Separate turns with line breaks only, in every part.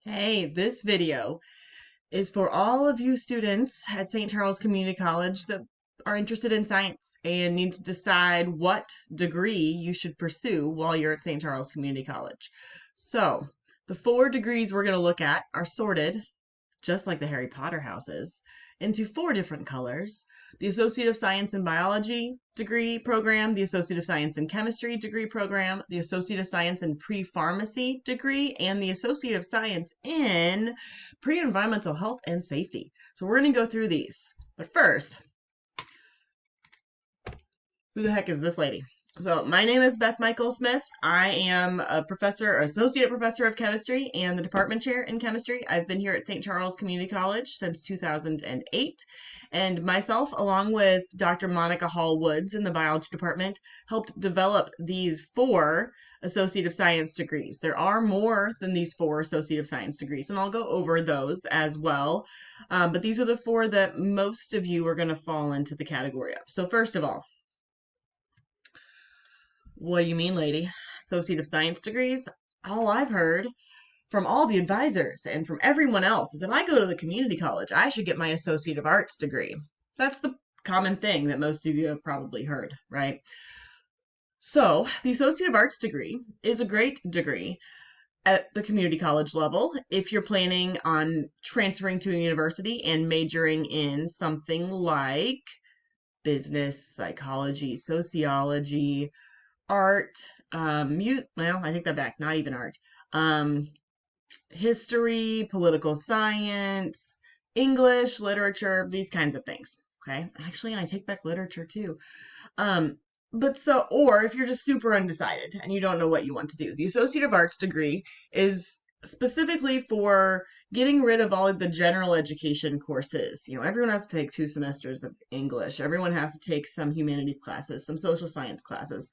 Hey, this video is for all of you students at St. Charles Community College that are interested in science and need to decide what degree you should pursue while you're at St. Charles Community College. So, the 4 degrees we're going to look at are sorted, just like the Harry Potter houses, into 4 different colors: the Associate of Science in Biology degree program, the Associate of Science in Chemistry degree program, the Associate of Science in Pre-Pharmacy degree, and the Associate of Science in Pre-Environmental Health and Safety. So we're going to go through these. But first, who the heck is this lady? So my name is Beth Michael Smith. I am a professor, associate professor of chemistry and the department chair in chemistry. I've been here at St. Charles Community College since 2008. And myself, along with Dr. Monica Hall Woods in the biology department, helped develop these 4 Associate of Science degrees. There are more than these 4 Associate of Science degrees, and I'll go over those as well. But these are the 4 that most of you are going to fall into the category of. So first of all, what do you mean, lady? Associate of Science degrees? All I've heard from all the advisors and from everyone else is if I go to the community college, I should get my Associate of Arts degree. That's the common thing that most of you have probably heard, right? So, the Associate of Arts degree is a great degree at the community college level if you're planning on transferring to a university and majoring in something like business, psychology, sociology, art, well, I take that back, not even art, history, political science, English, literature, these kinds of things. Okay, actually, and I take back literature too. Or if you're just super undecided and you don't know what you want to do, the Associate of Arts degree is specifically for getting rid of all of the general education courses. You know, everyone has to take 2 semesters of English. Everyone has to take some humanities classes, some social science classes.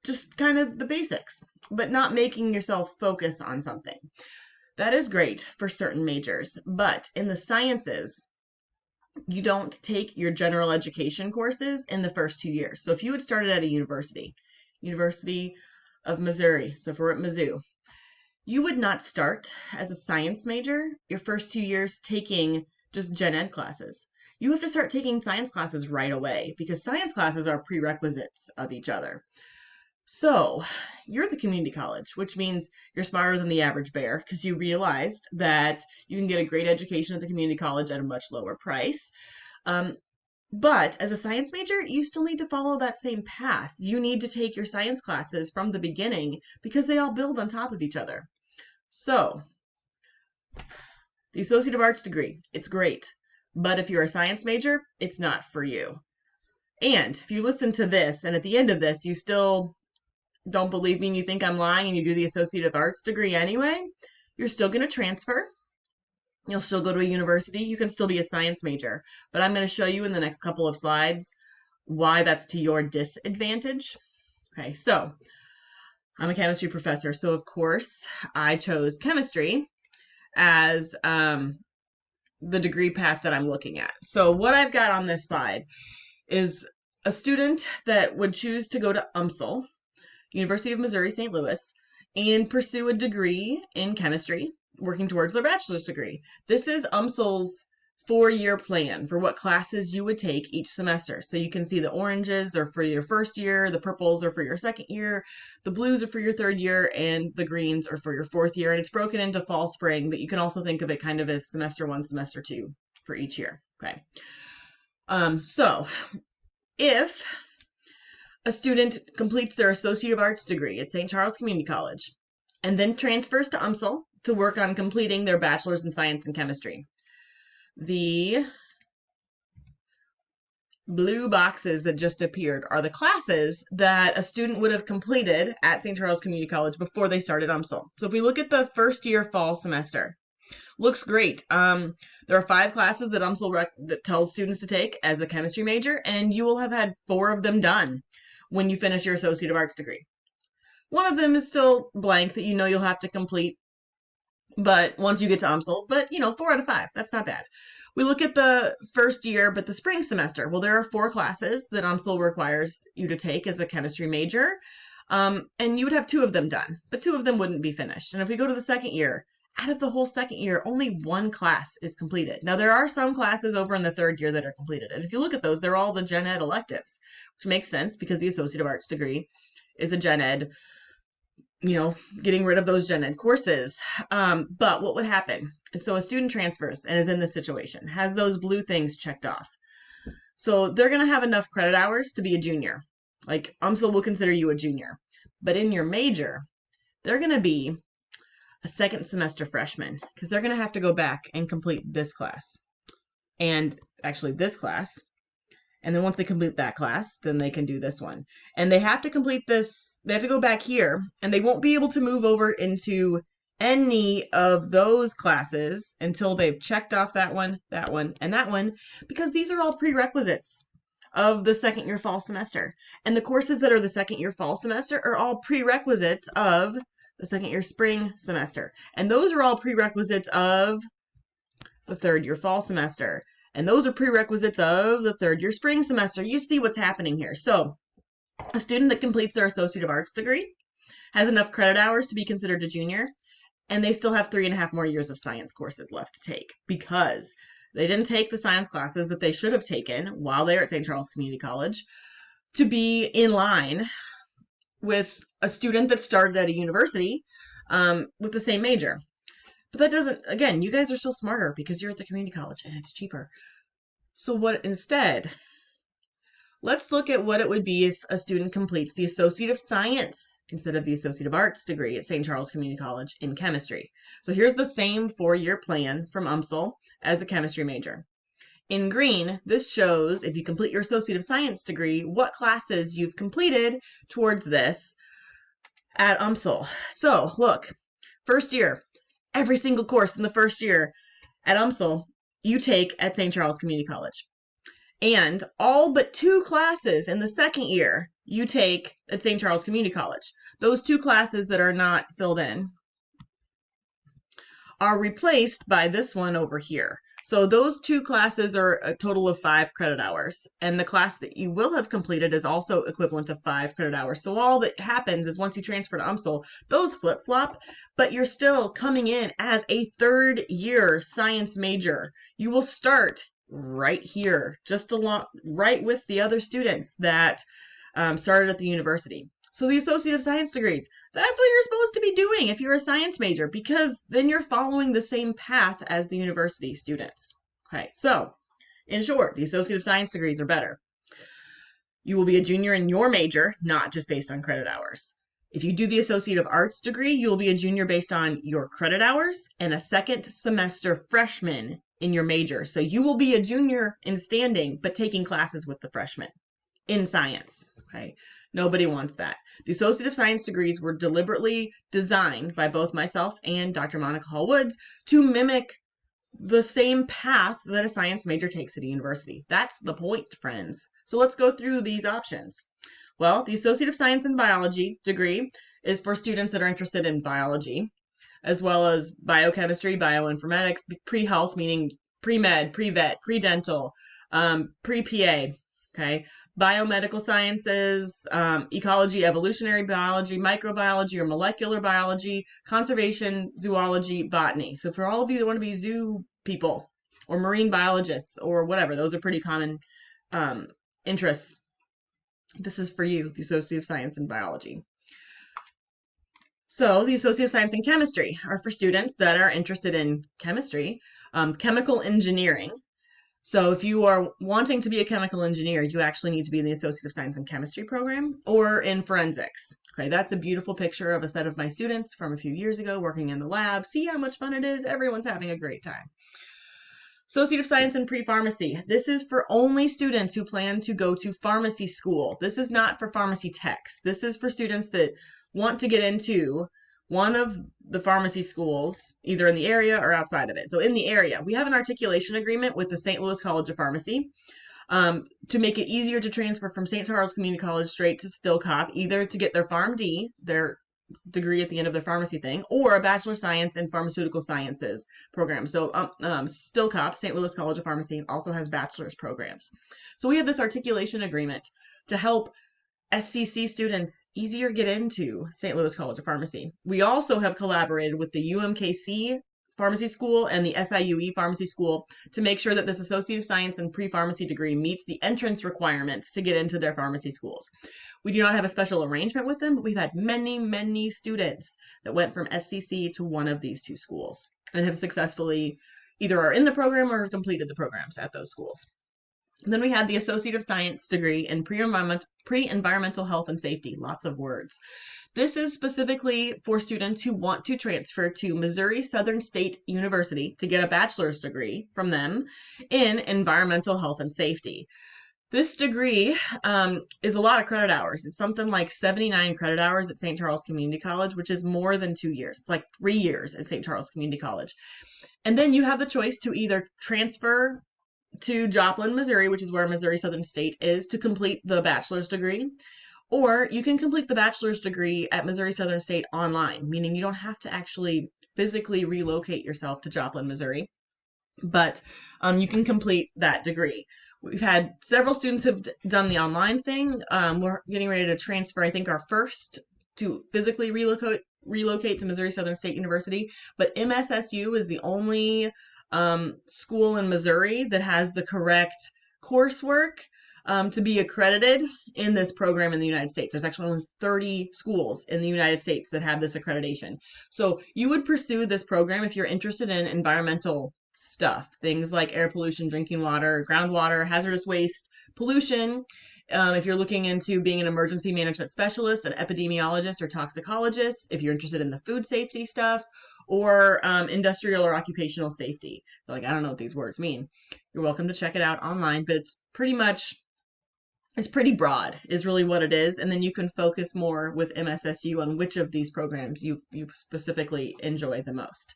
Just kind of the basics, but not making yourself focus on something. That is great for certain majors, but in the sciences, you don't take your general education courses in the first 2 years. So if you had started at a University of Missouri, so if we're at Mizzou, you would not start as a science major your first 2 years taking just gen ed classes. You have to start taking science classes right away because science classes are prerequisites of each other. So you're at the community college, which means you're smarter than the average bear because you realized that you can get a great education at the community college at a much lower price. But as a science major, you still need to follow that same path. You need to take your science classes from the beginning because they all build on top of each other. So the Associate of Arts degree, it's great. But if you're a science major, it's not for you. And if you listen to this and at the end of this, you still don't believe me and you think I'm lying and you do the Associate of Arts degree anyway, you're still going to transfer. You'll still go to a university. You can still be a science major. But I'm going to show you in the next couple of slides why that's to your disadvantage. Okay, so I'm a chemistry professor. So, of course, I chose chemistry as the degree path that I'm looking at. So what I've got on this slide is a student that would choose to go to UMSL, University of Missouri, St. Louis, and pursue a degree in chemistry, working towards their bachelor's degree. This is UMSL's 4-year plan for what classes you would take each semester. So you can see the oranges are for your first year, the purples are for your second year, the blues are for your 3rd year, and the greens are for your 4th year. And it's broken into fall, spring, but you can also think of it kind of as semester 1, semester 2 for each year. Okay. So if a student completes their Associate of Arts degree at St. Charles Community College and then transfers to UMSL to work on completing their bachelor's in science and chemistry, the blue boxes that just appeared are the classes that a student would have completed at St. Charles Community College before they started UMSL. So if we look at the first year fall semester, looks great. There are 5 classes that UMSL that tells students to take as a chemistry major, and you will have had 4 of them done when you finish your Associate of Arts degree. One of them is still blank that you know you'll have to complete, but once you get to UMSL, but 4 out of 5, that's not bad. We look at the first year, but the spring semester. Well, there are 4 classes that UMSL requires you to take as a chemistry major. And you would have 2 of them done, but 2 of them wouldn't be finished. And if we go to the second year, out of the whole second year, only 1 class is completed. Now, there are some classes over in the third year that are completed. And if you look at those, they're all the gen ed electives, which makes sense because the Associate of Arts degree is a gen ed, getting rid of those gen ed courses. But what would happen? So a student transfers and is in this situation, has those blue things checked off. So they're going to have enough credit hours to be a junior. Like UMSL will consider you a junior. But in your major, they're going to be a second semester freshman because they're going to have to go back and complete this class. And actually this class. And then once they complete that class, then they can do this one. And they have to complete this. They have to go back here and they won't be able to move over into any of those classes until they've checked off that one, and that one, because these are all prerequisites of the second year fall semester. And the courses that are the second year fall semester are all prerequisites of the second year spring semester. And those are all prerequisites of the third year fall semester. And those are prerequisites of the third year spring semester. You see what's happening here. So a student that completes their Associate of Arts degree has enough credit hours to be considered a junior, and they still have 3.5 more years of science courses left to take because they didn't take the science classes that they should have taken while they were at St. Charles Community College to be in line with a student that started at a university with the same major. But that doesn't, again, you guys are still smarter because you're at the community college and it's cheaper. So what instead? Let's look at what it would be if a student completes the Associate of Science instead of the Associate of Arts degree at St. Charles Community College in chemistry. So here's the same 4-year plan from UMSL as a chemistry major. In green, this shows if you complete your Associate of Science degree, what classes you've completed towards this at UMSL. So look, first year, every single course in the first year at UMSL you take at St. Charles Community College. And all but 2 classes in the second year you take at St. Charles Community College. Those 2 classes that are not filled in are replaced by this one over here. So those 2 classes are a total of 5 credit hours. And the class that you will have completed is also equivalent to 5 credit hours. So all that happens is once you transfer to UMSL, those flip-flop, but you're still coming in as a 3rd year science major. You will start right here, just along right with the other students that started at the university. So the Associate of Science degrees, that's what you're supposed to be doing if you're a science major, because then you're following the same path as the university students. Okay, so in short, the Associate of Science degrees are better. You will be a junior in your major, not just based on credit hours. If you do the Associate of Arts degree, you will be a junior based on your credit hours and a second semester freshman in your major. So you will be a junior in standing, but taking classes with the freshmen in science. Okay, nobody wants that. The Associate of Science degrees were deliberately designed by both myself and Dr. Monica Hall Woods to mimic the same path that a science major takes at a university. That's the point, friends. So let's go through these options. Well, the Associate of Science in Biology degree is for students that are interested in biology, as well as biochemistry, bioinformatics, pre-health, meaning pre-med, pre-vet, pre-dental, pre-PA, okay? Biomedical sciences, ecology, evolutionary biology, microbiology or molecular biology, conservation, zoology, botany. So for all of you that want to be zoo people or marine biologists or whatever, those are pretty common interests. This is for you, the Associate of Science in Biology. So the Associate of Science in Chemistry are for students that are interested in chemistry, chemical engineering. So if you are wanting to be a chemical engineer, you actually need to be in the Associate of Science in Chemistry program or in forensics. Okay, that's a beautiful picture of a set of my students from a few years ago working in the lab. See how much fun it is? Everyone's having a great time. Associate of Science in Pre-Pharmacy. This is for only students who plan to go to pharmacy school. This is not for pharmacy techs. This is for students that want to get into one of the pharmacy schools, either in the area or outside of it. So in the area, we have an articulation agreement with the St. Louis College of Pharmacy to make it easier to transfer from St. Charles Community College straight to Stillcop, either to get their PharmD, their degree at the end of their pharmacy thing, or a Bachelor of Science in Pharmaceutical Sciences program. So Stillcop, St. Louis College of Pharmacy, also has bachelor's programs. So we have this articulation agreement to help SCC students easier get into St. Louis College of Pharmacy. We also have collaborated with the UMKC Pharmacy School and the SIUE Pharmacy School to make sure that this Associate of Science and Pre-Pharmacy degree meets the entrance requirements to get into their pharmacy schools. We do not have a special arrangement with them, but we've had many, many students that went from SCC to one of these two schools and have successfully either are in the program or have completed the programs at those schools. And then we had the Associate of Science degree in Pre-Environmental Health and Safety, lots of words. This is specifically for students who want to transfer to Missouri Southern State University to get a bachelor's degree from them in Environmental Health and Safety. This degree is a lot of credit hours. It's something like 79 credit hours at St. Charles Community College, which is more than 2 years. It's like 3 years at St. Charles Community College. And then you have the choice to either transfer to Joplin, Missouri, which is where Missouri Southern State is, to complete the bachelor's degree. Or you can complete the bachelor's degree at Missouri Southern State online, meaning you don't have to actually physically relocate yourself to Joplin, Missouri, but you can complete that degree. We've had several students have done the online thing. We're getting ready to transfer, I think, our first to physically relocate to Missouri Southern State University, but MSSU is the only school in Missouri that has the correct coursework to be accredited in this program in the United States. There's actually only 30 schools in the United States that have this accreditation. So you would pursue this program if you're interested in environmental stuff, things like air pollution, drinking water, groundwater, hazardous waste, pollution. If you're looking into being an emergency management specialist, an epidemiologist or toxicologist, if you're interested in the food safety stuff, or industrial or occupational safety. You're like, I don't know what these words mean. You're welcome to check it out online, but it's pretty broad is really what it is. And then you can focus more with MSSU on which of these programs you specifically enjoy the most.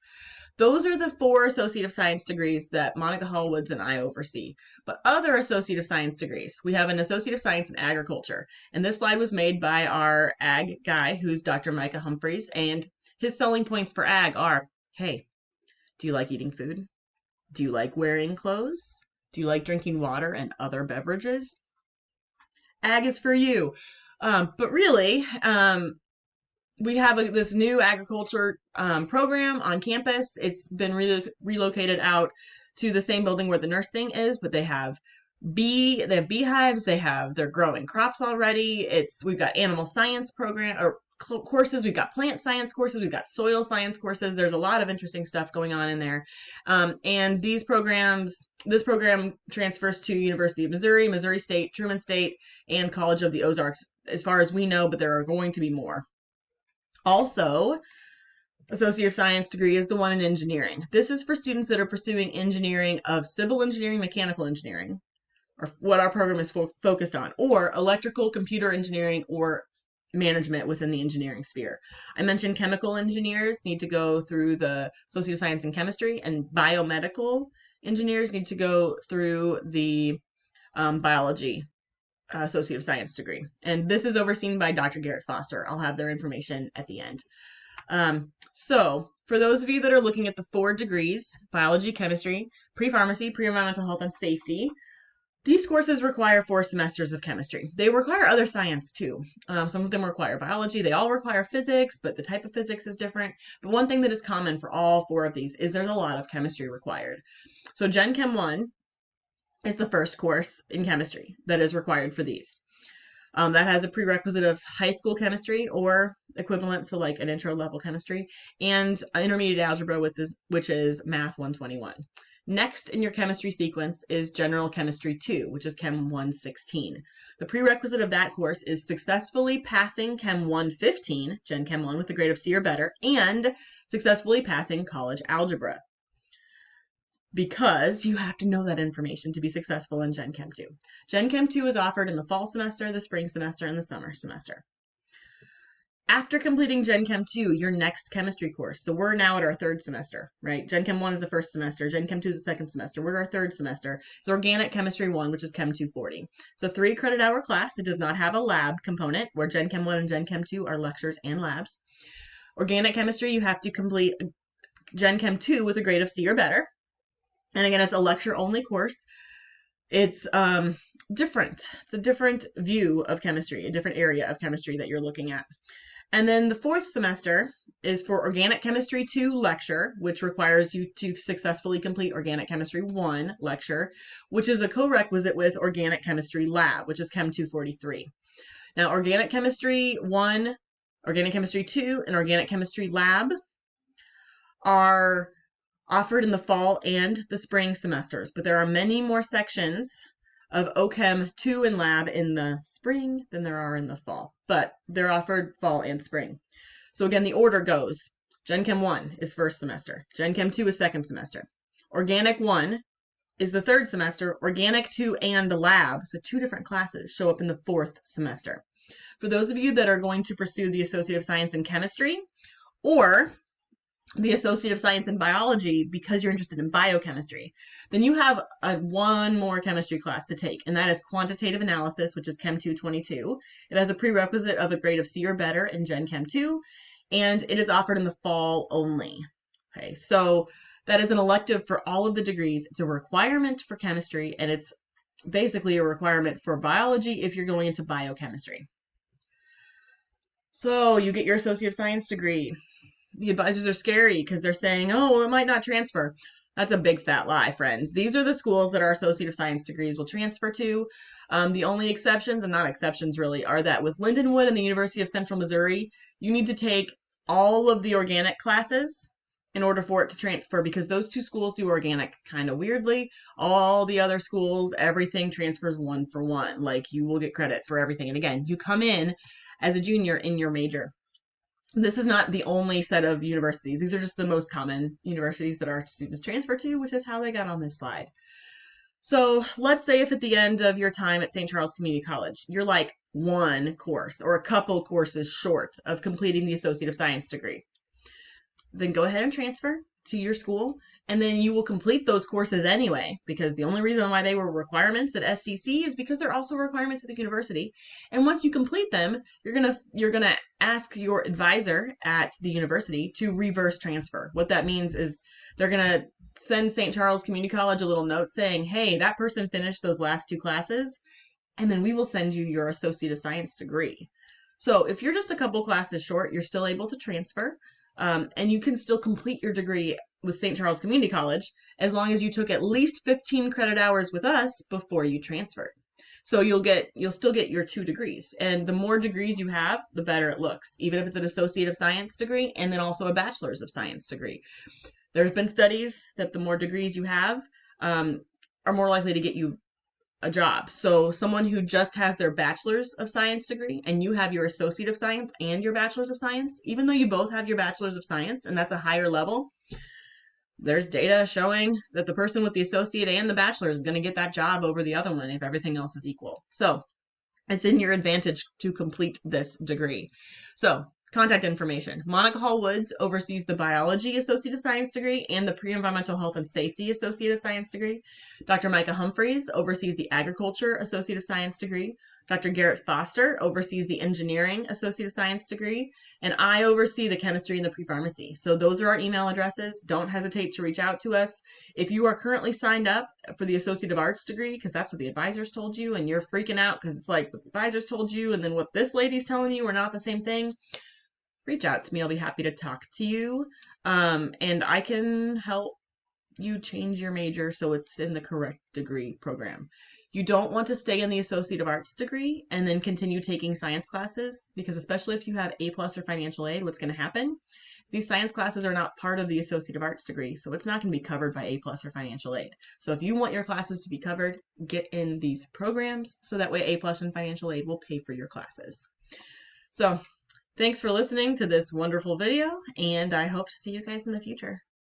Those are the 4 Associate of Science degrees that Monica Hallwoods and I oversee. But other Associate of Science degrees, we have an Associate of Science in Agriculture. And this slide was made by our ag guy, who's Dr. Micah Humphreys. And his selling points for ag are, hey, do you like eating food? Do you like wearing clothes? Do you like drinking water and other beverages? Ag is for you. But really, we have this new agriculture program on campus. It's been relocated out to the same building where the nursing is, but they have beehives. They're growing crops already. We've got animal science program or courses. We've got plant science courses. We've got soil science courses. There's a lot of interesting stuff going on in there. And this program transfers to University of Missouri, Missouri State, Truman State, and College of the Ozarks, as far as we know, but there are going to be more. Also, Associate of Science degree is the one in engineering. This is for students that are pursuing engineering of civil engineering, mechanical engineering, or what our program is focused on, or electrical, computer engineering, or management within the engineering sphere. I mentioned chemical engineers need to go through the Associate of Science in Chemistry, and biomedical engineers need to go through the biology Associate of Science degree. And this is overseen by Dr. Garrett Foster. I'll have their information at the end. So for those of you that are looking at the 4 degrees, biology, chemistry, pre-pharmacy, pre-environmental health and safety, these courses require 4 semesters of chemistry. They require other science too. Some of them require biology. They all require physics, but the type of physics is different. But one thing that is common for all 4 of these is there's a lot of chemistry required. So Gen Chem 1 is the first course in chemistry that is required for these. That has a prerequisite of high school chemistry or equivalent, so like an intro level chemistry, and intermediate algebra, which is Math 121. Next in your chemistry sequence is General Chemistry 2, which is Chem 116. The prerequisite of that course is successfully passing Chem 115, Gen Chem 1 with a grade of C or better, and successfully passing college algebra, because you have to know that information to be successful in Gen Chem 2. Gen Chem 2 is offered in the fall semester, the spring semester, and the summer semester. After completing Gen Chem 2, your next chemistry course, so we're now at our 3rd semester, right? Gen Chem 1 is the 1st semester, Gen Chem 2 is the 2nd semester, we're at our 3rd semester. It's Organic Chemistry 1, which is Chem 240. It's a 3 credit hour class. It does not have a lab component, where Gen Chem 1 and Gen Chem 2 are lectures and labs. Organic Chemistry, you have to complete Gen Chem 2 with a grade of C or better. And again, it's a lecture-only course. It's different. It's a different view of chemistry, a different area of chemistry that you're looking at. And then the fourth semester is for Organic Chemistry 2 lecture, which requires you to successfully complete Organic Chemistry 1 lecture, which is a co-requisite with Organic Chemistry Lab, which is Chem 243. Now, Organic Chemistry 1, Organic Chemistry 2, and Organic Chemistry Lab are offered in the fall and the spring semesters, but there are many more sections of OChem 2 and Lab in the spring than there are in the fall, but they're offered fall and spring. So again, the order goes: Gen Chem 1 is first semester, Gen Chem 2 is second semester, Organic 1 is the third semester, Organic 2 and Lab, so 2 different classes, show up in the fourth semester. For those of you that are going to pursue the Associate of Science in Chemistry or the Associate of Science in Biology because you're interested in biochemistry, then you have one more chemistry class to take, and that is Quantitative Analysis, which is Chem 222. It has a prerequisite of a grade of C or better in Gen Chem 2, and it is offered in the fall only. Okay, so that is an elective for all of the degrees. It's a requirement for chemistry, and it's basically a requirement for biology if you're going into biochemistry. So you get your Associate of Science degree. The advisors are scary because they're saying, oh, well, it might not transfer. That's a big fat lie, friends. These are the schools that our Associate of Science degrees will transfer to. The only exceptions, and not exceptions really, are that with Lindenwood and the University of Central Missouri, you need to take all of the organic classes in order for it to transfer, because those two schools do organic kind of weirdly. All the other schools, everything transfers 1 for 1. Like, you will get credit for everything. And again, you come in as a junior in your major. This is not the only set of universities. These are just the most common universities that our students transfer to, which is how they got on this slide. So let's say if at the end of your time at St. Charles Community College, you're like one course or a couple courses short of completing the Associate of Science degree, then go ahead and transfer to your school, and then you will complete those courses anyway, because the only reason why they were requirements at SCC is because they're also requirements at the university. And once you complete them, you're gonna ask your advisor at the university to reverse transfer. What that means is they're gonna send St. Charles Community College a little note saying, hey, that person finished those last 2 classes, and then we will send you your Associate of Science degree. So if you're just a couple classes short, you're still able to transfer. And you can still complete your degree with St. Charles Community College as long as you took at least 15 credit hours with us before you transferred. So you'll still get your 2 degrees. And the more degrees you have, the better it looks, even if it's an Associate of Science degree and then also a Bachelor's of Science degree. There's been studies that the more degrees you have are more likely to get you a job. So someone who just has their Bachelor's of Science degree and you have your Associate of Science and your Bachelor's of Science, even though you both have your Bachelor's of Science and that's a higher level, there's data showing that the person with the Associate and the Bachelor's is going to get that job over the other one if everything else is equal. So it's in your advantage to complete this degree. So contact information. Monica Hall Woods oversees the Biology Associate of Science degree and the Pre-Env't Health and Safety Associate of Science degree. Dr. Micah Humphreys oversees the Agriculture Associate of Science degree. Dr. Garrett Foster oversees the Engineering Associate of Science degree. And I oversee the Chemistry and the Pre-Pharmacy. So those are our email addresses. Don't hesitate to reach out to us. If you are currently signed up for the Associate of Arts degree, because that's what the advisors told you, and you're freaking out because it's like what the advisors told you and then what this lady's telling you are not the same thing, reach out to me. I'll be happy to talk to you. And I can help you change your major so it's in the correct degree program. You don't want to stay in the Associate of Arts degree and then continue taking science classes, because especially if you have A+ or financial aid, what's going to happen is these science classes are not part of the Associate of Arts degree, so it's not going to be covered by A+ or financial aid. So if you want your classes to be covered, get in these programs so that way A+ and financial aid will pay for your classes. So thanks for listening to this wonderful video, and I hope to see you guys in the future.